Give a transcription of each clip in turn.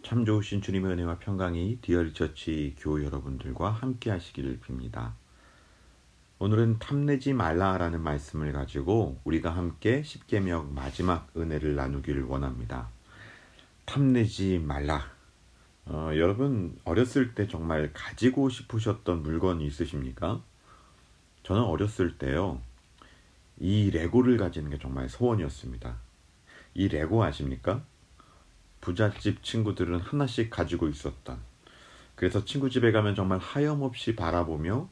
참 좋으신 주님의 은혜와 평강이 디어리처치 교우 여러분들과 함께 하시기를 빕니다. 오늘은 탐내지 말라라는 말씀을 가지고 우리가 함께 십계명 마지막 은혜를 나누기를 원합니다. 탐내지 말라. 여러분 어렸을 때 정말 가지고 싶으셨던 물건이 있으십니까? 저는 어렸을 때요, 이 레고를 가지는 게 정말 소원이었습니다. 이 레고 아십니까? 부잣집 친구들은 하나씩 가지고 있었던, 그래서 친구 집에 가면 정말 하염없이 바라보며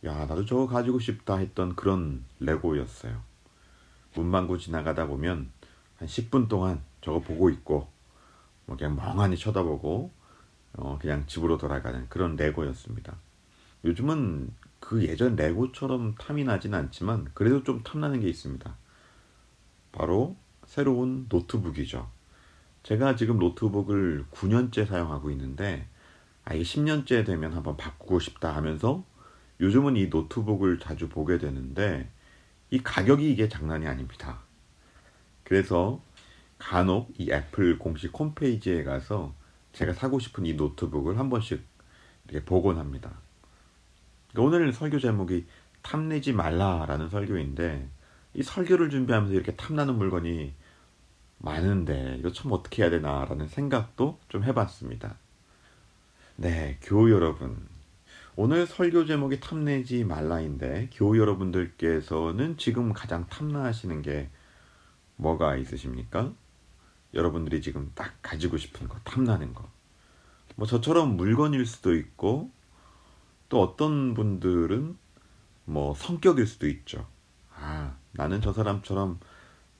야, 나도 저거 가지고 싶다 했던 그런 레고였어요. 문방구 지나가다 보면 한 10분 동안 저거 보고 있고 그냥 멍하니 쳐다보고 그냥 집으로 돌아가는 그런 레고였습니다. 요즘은 그 예전 레고처럼 탐이 나진 않지만 그래도 좀 탐나는 게 있습니다. 바로 새로운 노트북이죠. 제가 지금 노트북을 9년째 사용하고 있는데 이게 10년째 되면 한번 바꾸고 싶다 하면서 요즘은 이 노트북을 자주 보게 되는데 이 가격이 이게 장난이 아닙니다. 그래서 간혹 이 애플 공식 홈페이지에 가서 제가 사고 싶은 이 노트북을 한 번씩 이렇게 보곤 합니다. 오늘 설교 제목이 탐내지 말라라는 설교인데, 이 설교를 준비하면서 이렇게 탐나는 물건이 많은데 이거 참 어떻게 해야 되나라는 생각도 좀 해봤습니다. 네, 교우 여러분, 오늘 설교 제목이 탐내지 말라인데 교우 여러분들께서는 지금 가장 탐나하시는 게 뭐가 있으십니까? 여러분들이 지금 딱 가지고 싶은 거, 탐나는 거. 뭐 저처럼 물건일 수도 있고, 또 어떤 분들은 뭐 성격일 수도 있죠. 나는 저 사람처럼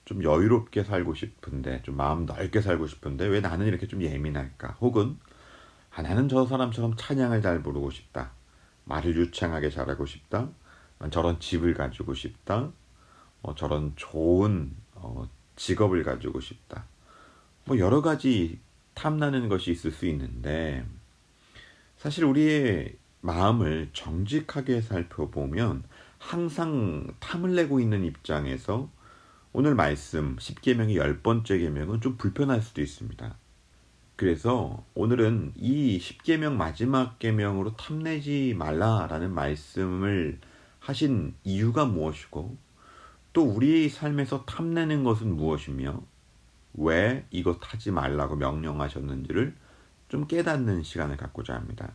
좀 여유롭게 살고 싶은데, 좀 마음 넓게 살고 싶은데 왜 나는 이렇게 좀 예민할까? 혹은 나는 저 사람처럼 찬양을 잘 부르고 싶다, 말을 유창하게 잘하고 싶다, 저런 집을 가지고 싶다, 저런 좋은 직업을 가지고 싶다, 뭐 여러 가지 탐나는 것이 있을 수 있는데, 사실 우리의 마음을 정직하게 살펴보면 항상 탐을 내고 있는 입장에서 오늘 말씀 10계명의 10번째 계명은 좀 불편할 수도 있습니다. 그래서 오늘은 이 10계명 마지막 계명으로 탐내지 말라라는 말씀을 하신 이유가 무엇이고, 또 우리 삶에서 탐내는 것은 무엇이며 왜 이것 하지 말라고 명령하셨는지를 좀 깨닫는 시간을 갖고자 합니다.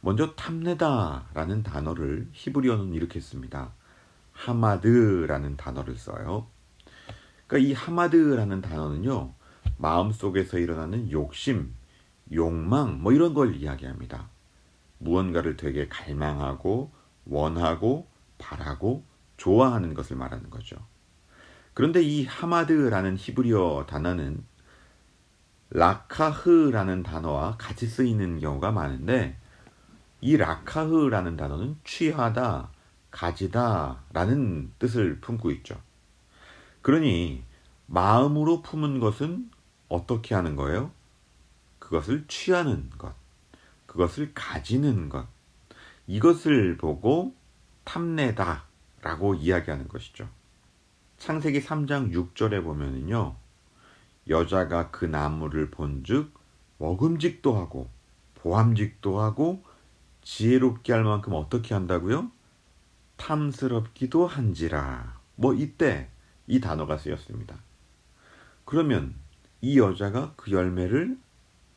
먼저 탐내다라는 단어를 히브리어는 이렇게 씁니다. 하마드라는 단어를 써요. 그러니까 이 하마드라는 단어는요, 마음속에서 일어나는 욕심, 욕망 뭐 이런 걸 이야기합니다. 무언가를 되게 갈망하고 원하고 바라고 좋아하는 것을 말하는 거죠. 그런데 이 하마드라는 히브리어 단어는 라카흐라는 단어와 같이 쓰이는 경우가 많은데, 이 라카흐라는 단어는 취하다, 가지다 라는 뜻을 품고 있죠. 그러니 마음으로 품은 것은 어떻게 하는 거예요? 그것을 취하는 것, 그것을 가지는 것, 이것을 보고 탐내다 라고 이야기하는 것이죠. 창세기 3장 6절에 보면은요, 여자가 그 나무를 본즉 먹음직도 하고 보암직도 하고 지혜롭게 할 만큼 어떻게 한다고요? 탐스럽기도 한지라. 뭐 이때 이 단어가 쓰였습니다. 그러면 이 여자가 그 열매를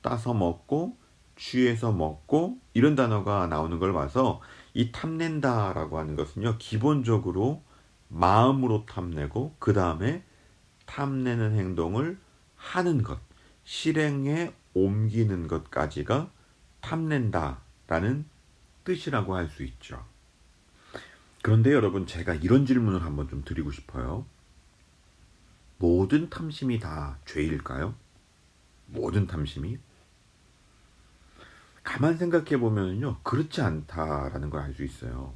따서 먹고 취해서 먹고 이런 단어가 나오는 걸 봐서 이 탐낸다라고 하는 것은요, 기본적으로 마음으로 탐내고 그 다음에 탐내는 행동을 하는 것, 실행에 옮기는 것까지가 탐낸다라는 뜻이라고 할 수 있죠. 그런데 여러분, 제가 이런 질문을 한번 좀 드리고 싶어요. 모든 탐심이 다 죄일까요? 모든 탐심이? 가만 생각해 보면요, 그렇지 않다라는 걸 알 수 있어요.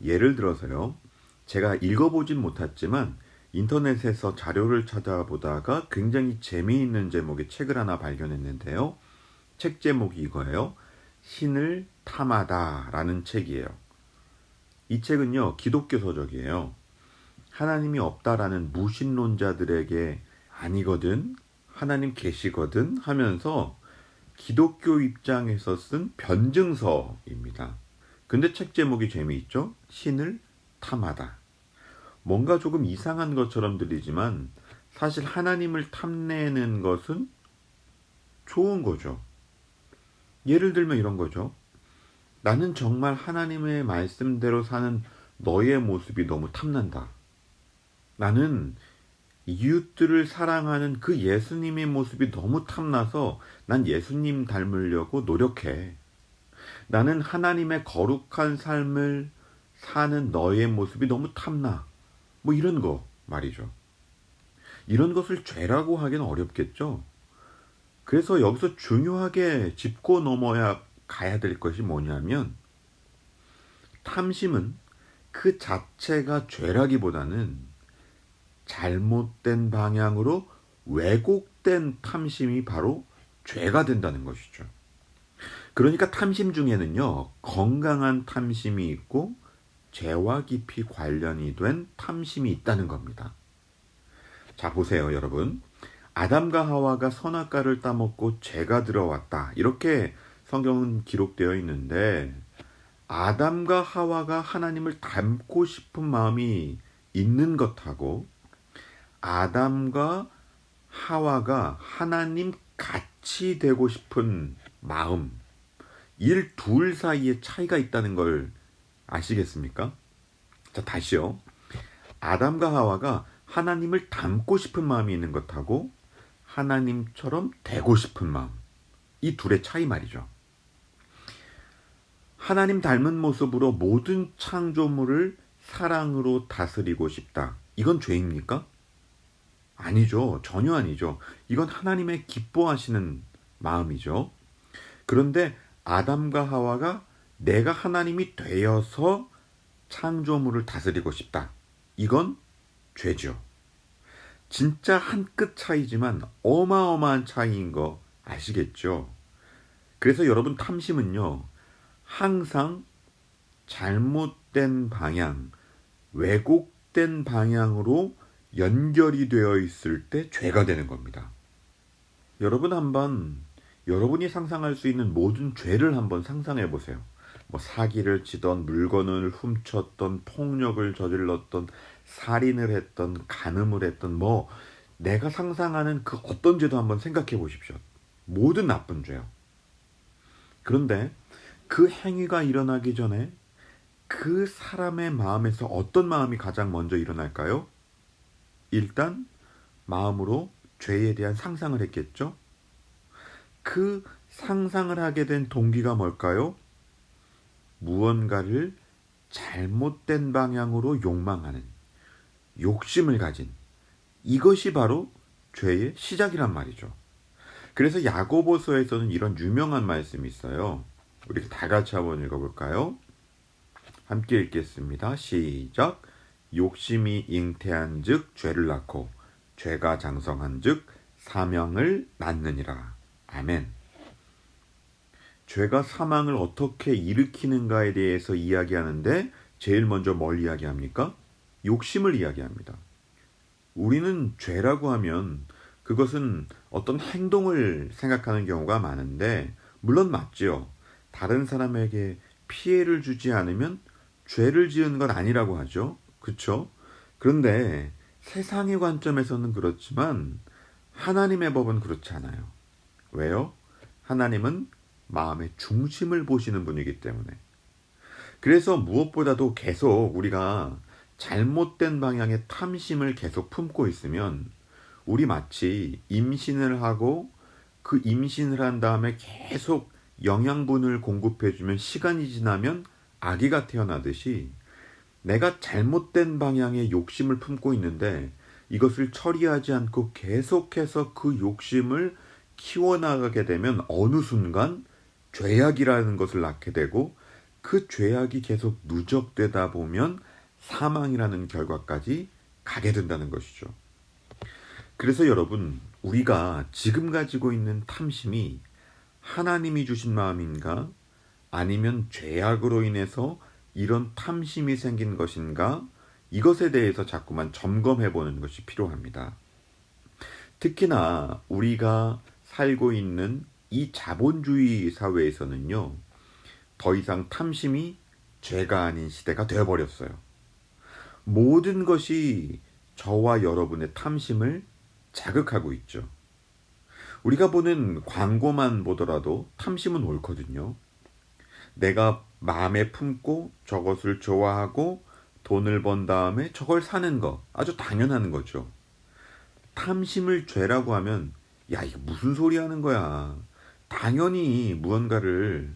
예를 들어서요, 제가 읽어보진 못했지만 인터넷에서 자료를 찾아보다가 굉장히 재미있는 제목의 책을 하나 발견했는데요. 책 제목이 이거예요. 신을 탐하다 라는 책이에요. 이 책은요, 기독교 서적이에요. 하나님이 없다라는 무신론자들에게 아니거든, 하나님 계시거든 하면서 기독교 입장에서 쓴 변증서입니다. 근데 책 제목이 재미있죠? 신을 탐하다. 뭔가 조금 이상한 것처럼 들리지만 사실 하나님을 탐내는 것은 좋은 거죠. 예를 들면 이런 거죠. 나는 정말 하나님의 말씀대로 사는 너의 모습이 너무 탐난다. 나는 이웃들을 사랑하는 그 예수님의 모습이 너무 탐나서 난 예수님 닮으려고 노력해. 나는 하나님의 거룩한 삶을 사는 너의 모습이 너무 탐나. 뭐 이런 거 말이죠. 이런 것을 죄라고 하기는 어렵겠죠. 그래서 여기서 중요하게 짚고 넘어야 가야 될 것이 뭐냐면 탐심은 그 자체가 죄라기보다는 잘못된 방향으로 왜곡된 탐심이 바로 죄가 된다는 것이죠. 그러니까 탐심 중에는요, 건강한 탐심이 있고 죄와 깊이 관련이 된 탐심이 있다는 겁니다. 자, 보세요, 여러분. 아담과 하와가 선악과를 따먹고 죄가 들어왔다. 이렇게 성경은 기록되어 있는데 아담과 하와가 하나님을 닮고 싶은 마음이 있는 것하고 아담과 하와가 하나님 같이 되고 싶은 마음, 이 둘 사이에 차이가 있다는 걸 아시겠습니까? 자, 다시요. 아담과 하와가 하나님을 닮고 싶은 마음이 있는 것하고 하나님처럼 되고 싶은 마음, 이 둘의 차이 말이죠. 하나님 닮은 모습으로 모든 창조물을 사랑으로 다스리고 싶다. 이건 죄입니까? 아니죠. 전혀 아니죠. 이건 하나님의 기뻐하시는 마음이죠. 그런데 아담과 하와가 내가 하나님이 되어서 창조물을 다스리고 싶다. 이건 죄죠. 진짜 한 끗 차이지만 어마어마한 차이인 거 아시겠죠? 그래서 여러분 탐심은요, 항상 잘못된 방향, 왜곡된 방향으로 연결이 되어 있을 때 죄가 되는 겁니다. 여러분 한번 여러분이 상상할 수 있는 모든 죄를 한번 상상해 보세요. 뭐 사기를 치던, 물건을 훔쳤던, 폭력을 저질렀던, 살인을 했던, 간음을 했던, 뭐 내가 상상하는 그 어떤 죄도 한번 생각해 보십시오. 모든 나쁜 죄요. 그런데 그 행위가 일어나기 전에 그 사람의 마음에서 어떤 마음이 가장 먼저 일어날까요? 일단 마음으로 죄에 대한 상상을 했겠죠? 그 상상을 하게 된 동기가 뭘까요? 무언가를 잘못된 방향으로 욕망하는, 욕심을 가진, 이것이 바로 죄의 시작이란 말이죠. 그래서 야고보서에서는 이런 유명한 말씀이 있어요. 우리 다 같이 한번 읽어볼까요? 함께 읽겠습니다. 시작. 욕심이 잉태한 즉 죄를 낳고 죄가 장성한 즉 사망을 낳느니라. 아멘. 죄가 사망을 어떻게 일으키는가에 대해서 이야기하는데 제일 먼저 뭘 이야기합니까? 욕심을 이야기합니다. 우리는 죄라고 하면 그것은 어떤 행동을 생각하는 경우가 많은데 물론 맞지요. 다른 사람에게 피해를 주지 않으면 죄를 지은 건 아니라고 하죠. 그렇죠? 그런데 세상의 관점에서는 그렇지만 하나님의 법은 그렇지 않아요. 왜요? 하나님은 마음의 중심을 보시는 분이기 때문에. 그래서 무엇보다도 계속 우리가 잘못된 방향의 탐심을 계속 품고 있으면 우리 마치 임신을 하고 그 임신을 한 다음에 계속 영양분을 공급해주면 시간이 지나면 아기가 태어나듯이 내가 잘못된 방향의 욕심을 품고 있는데 이것을 처리하지 않고 계속해서 그 욕심을 키워나가게 되면 어느 순간 죄악이라는 것을 낳게 되고 그 죄악이 계속 누적되다 보면 사망이라는 결과까지 가게 된다는 것이죠. 그래서 여러분, 우리가 지금 가지고 있는 탐심이 하나님이 주신 마음인가? 아니면 죄악으로 인해서 이런 탐심이 생긴 것인가? 이것에 대해서 자꾸만 점검해 보는 것이 필요합니다. 특히나 우리가 살고 있는 이 자본주의 사회에서는요, 더 이상 탐심이 죄가 아닌 시대가 되어버렸어요. 모든 것이 저와 여러분의 탐심을 자극하고 있죠. 우리가 보는 광고만 보더라도 탐심은 옳거든요. 내가 마음에 품고 저것을 좋아하고 돈을 번 다음에 저걸 사는 거 아주 당연한 거죠. 탐심을 죄라고 하면 야, 이거 무슨 소리 하는 거야. 당연히 무언가를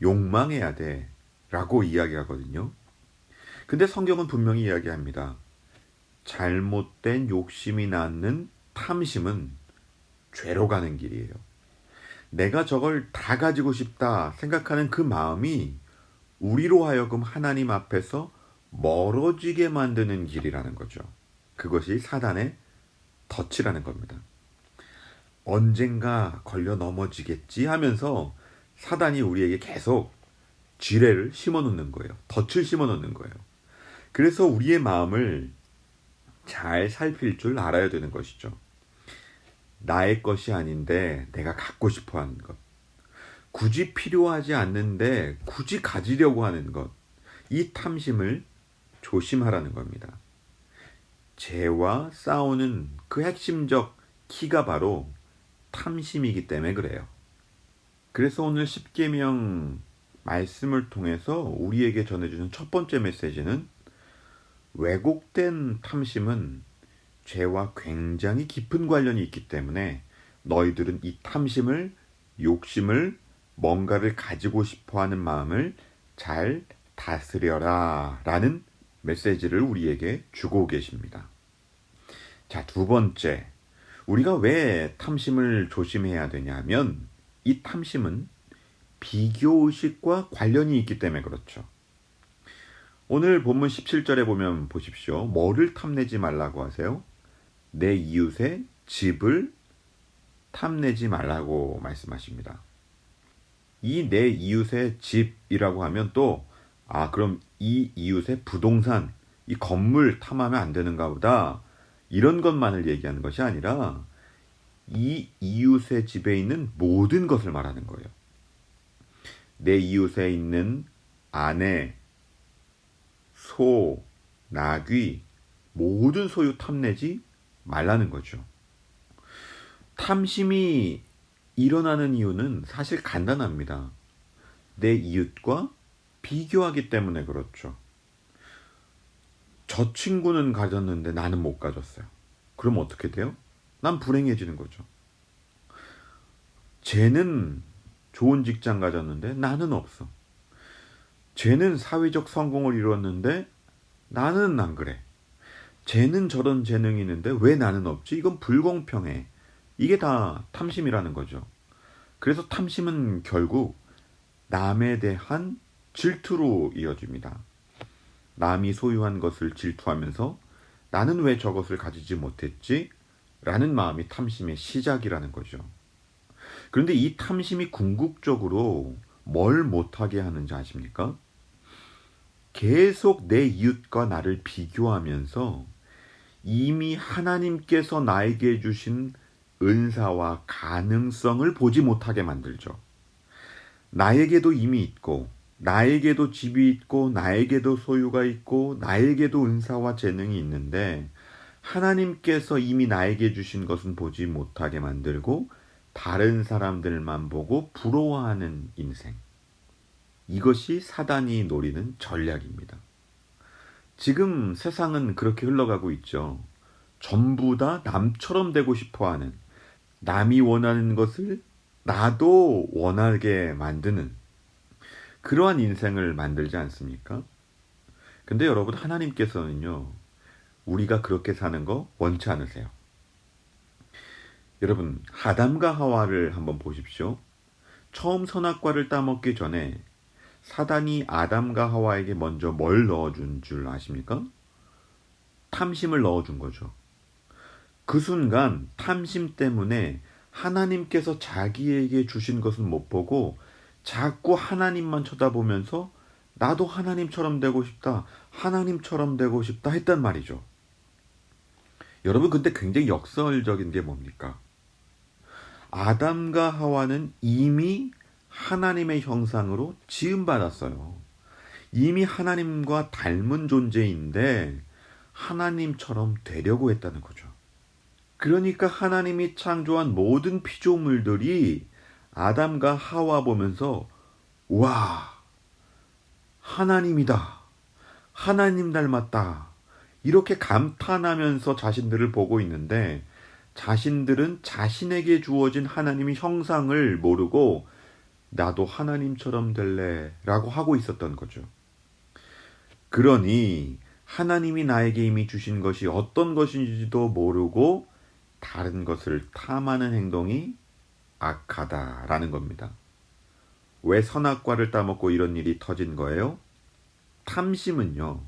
욕망해야 돼 라고 이야기하거든요. 근데 성경은 분명히 이야기합니다. 잘못된 욕심이 낳는 탐심은 죄로 가는 길이에요. 내가 저걸 다 가지고 싶다 생각하는 그 마음이 우리로 하여금 하나님 앞에서 멀어지게 만드는 길이라는 거죠. 그것이 사단의 덫이라는 겁니다. 언젠가 걸려 넘어지겠지 하면서 사단이 우리에게 계속 지뢰를 심어놓는 거예요. 덫을 심어놓는 거예요. 그래서 우리의 마음을 잘 살필 줄 알아야 되는 것이죠. 나의 것이 아닌데 내가 갖고 싶어 하는 것. 굳이 필요하지 않는데 굳이 가지려고 하는 것. 이 탐심을 조심하라는 겁니다. 죄와 싸우는 그 핵심적 키가 바로 탐심이기 때문에 그래요. 그래서 오늘 십계명 말씀을 통해서 우리에게 전해주는 첫 번째 메시지는 왜곡된 탐심은 죄와 굉장히 깊은 관련이 있기 때문에 너희들은 이 탐심을, 욕심을, 뭔가를 가지고 싶어하는 마음을 잘 다스려라 라는 메시지를 우리에게 주고 계십니다. 자, 두 번째, 우리가 왜 탐심을 조심해야 되냐면 이 탐심은 비교의식과 관련이 있기 때문에 그렇죠. 오늘 본문 17절에 보면 보십시오. 뭐를 탐내지 말라고 하세요? 내 이웃의 집을 탐내지 말라고 말씀하십니다. 이 내 이웃의 집이라고 하면 또 그럼 이 이웃의 부동산, 이 건물 탐하면 안 되는가 보다 이런 것만을 얘기하는 것이 아니라 이 이웃의 집에 있는 모든 것을 말하는 거예요. 내 이웃에 있는 아내, 소, 나귀 모든 소유 탐내지 말라는 거죠. 탐심이 일어나는 이유는 사실 간단합니다. 내 이웃과 비교하기 때문에 그렇죠. 저 친구는 가졌는데 나는 못 가졌어요. 그럼 어떻게 돼요? 난 불행해지는 거죠. 쟤는 좋은 직장 가졌는데 나는 없어. 쟤는 사회적 성공을 이뤘는데 나는 안 그래. 쟤는 저런 재능이 있는데 왜 나는 없지? 이건 불공평해. 이게 다 탐심이라는 거죠. 그래서 탐심은 결국 남에 대한 질투로 이어집니다. 남이 소유한 것을 질투하면서 나는 왜 저것을 가지지 못했지? 라는 마음이 탐심의 시작이라는 거죠. 그런데 이 탐심이 궁극적으로 뭘 못하게 하는지 아십니까? 계속 내 이웃과 나를 비교하면서 이미 하나님께서 나에게 주신 은사와 가능성을 보지 못하게 만들죠. 나에게도 이미 있고, 나에게도 집이 있고, 나에게도 소유가 있고, 나에게도 은사와 재능이 있는데 하나님께서 이미 나에게 주신 것은 보지 못하게 만들고 다른 사람들만 보고 부러워하는 인생. 이것이 사단이 노리는 전략입니다. 지금 세상은 그렇게 흘러가고 있죠. 전부 다 남처럼 되고 싶어하는, 남이 원하는 것을 나도 원하게 만드는 그러한 인생을 만들지 않습니까? 근데 여러분, 하나님께서는요, 우리가 그렇게 사는 거 원치 않으세요. 여러분, 아담과 하와를 한번 보십시오. 처음 선악과를 따먹기 전에 사단이 아담과 하와에게 먼저 뭘 넣어준 줄 아십니까? 탐심을 넣어준 거죠. 그 순간 탐심 때문에 하나님께서 자기에게 주신 것은 못 보고 자꾸 하나님만 쳐다보면서 나도 하나님처럼 되고 싶다, 하나님처럼 되고 싶다 했단 말이죠. 여러분, 근데 굉장히 역설적인 게 뭡니까? 아담과 하와는 이미 하나님의 형상으로 지음받았어요. 이미 하나님과 닮은 존재인데 하나님처럼 되려고 했다는 거죠. 그러니까 하나님이 창조한 모든 피조물들이 아담과 하와 보면서 와, 하나님이다. 하나님 닮았다. 이렇게 감탄하면서 자신들을 보고 있는데 자신들은 자신에게 주어진 하나님의 형상을 모르고 나도 하나님처럼 될래 라고 하고 있었던 거죠. 그러니 하나님이 나에게 이미 주신 것이 어떤 것인지도 모르고 다른 것을 탐하는 행동이 악하다라는 겁니다. 왜 선악과를 따먹고 이런 일이 터진 거예요? 탐심은요.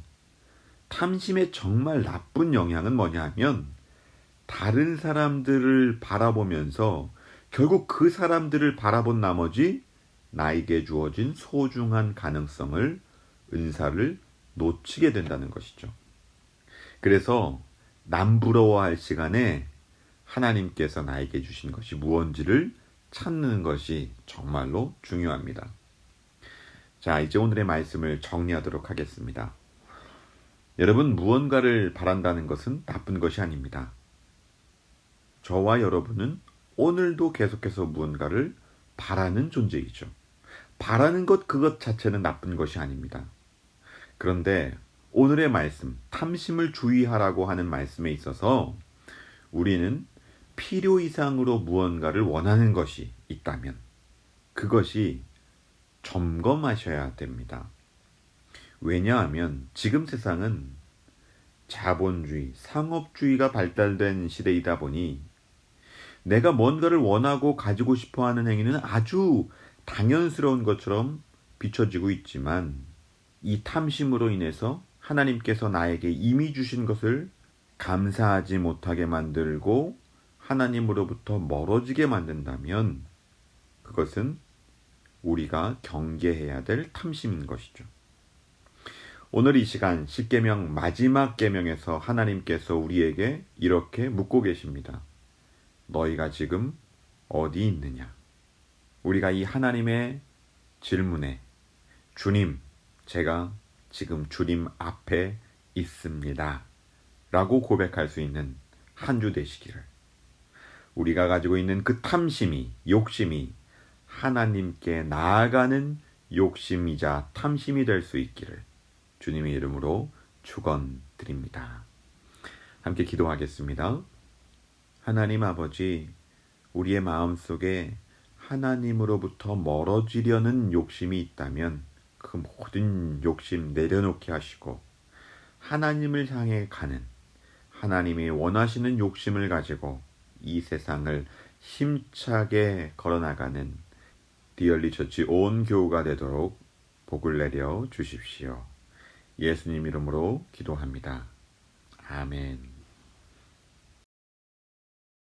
탐심의 정말 나쁜 영향은 뭐냐 하면 다른 사람들을 바라보면서 결국 그 사람들을 바라본 나머지 나에게 주어진 소중한 가능성을, 은사를 놓치게 된다는 것이죠. 그래서 남 부러워할 시간에 하나님께서 나에게 주신 것이 무언지를 찾는 것이 정말로 중요합니다. 자, 이제 오늘의 말씀을 정리하도록 하겠습니다. 여러분, 무언가를 바란다는 것은 나쁜 것이 아닙니다. 저와 여러분은 오늘도 계속해서 무언가를 바라는 존재이죠. 바라는 것 그것 자체는 나쁜 것이 아닙니다. 그런데 오늘의 말씀, 탐심을 주의하라고 하는 말씀에 있어서 우리는 필요 이상으로 무언가를 원하는 것이 있다면 그것이 점검하셔야 됩니다. 왜냐하면 지금 세상은 자본주의, 상업주의가 발달된 시대이다 보니 내가 뭔가를 원하고 가지고 싶어하는 행위는 아주 당연스러운 것처럼 비춰지고 있지만 이 탐심으로 인해서 하나님께서 나에게 이미 주신 것을 감사하지 못하게 만들고 하나님으로부터 멀어지게 만든다면 그것은 우리가 경계해야 될 탐심인 것이죠. 오늘 이 시간 십계명 마지막 계명에서 하나님께서 우리에게 이렇게 묻고 계십니다. 너희가 지금 어디 있느냐? 우리가 이 하나님의 질문에 주님, 제가 지금 주님 앞에 있습니다 라고 고백할 수 있는 한 주 되시기를, 우리가 가지고 있는 그 탐심이, 욕심이 하나님께 나아가는 욕심이자 탐심이 될 수 있기를 주님의 이름으로 축원드립니다. 함께 기도하겠습니다. 하나님 아버지, 우리의 마음속에 하나님으로부터 멀어지려는 욕심이 있다면 그 모든 욕심 내려놓게 하시고 하나님을 향해 가는, 하나님이 원하시는 욕심을 가지고 이 세상을 힘차게 걸어나가는 디얼리 처치 온 교우가 되도록 복을 내려 주십시오. 예수님 이름으로 기도합니다. 아멘.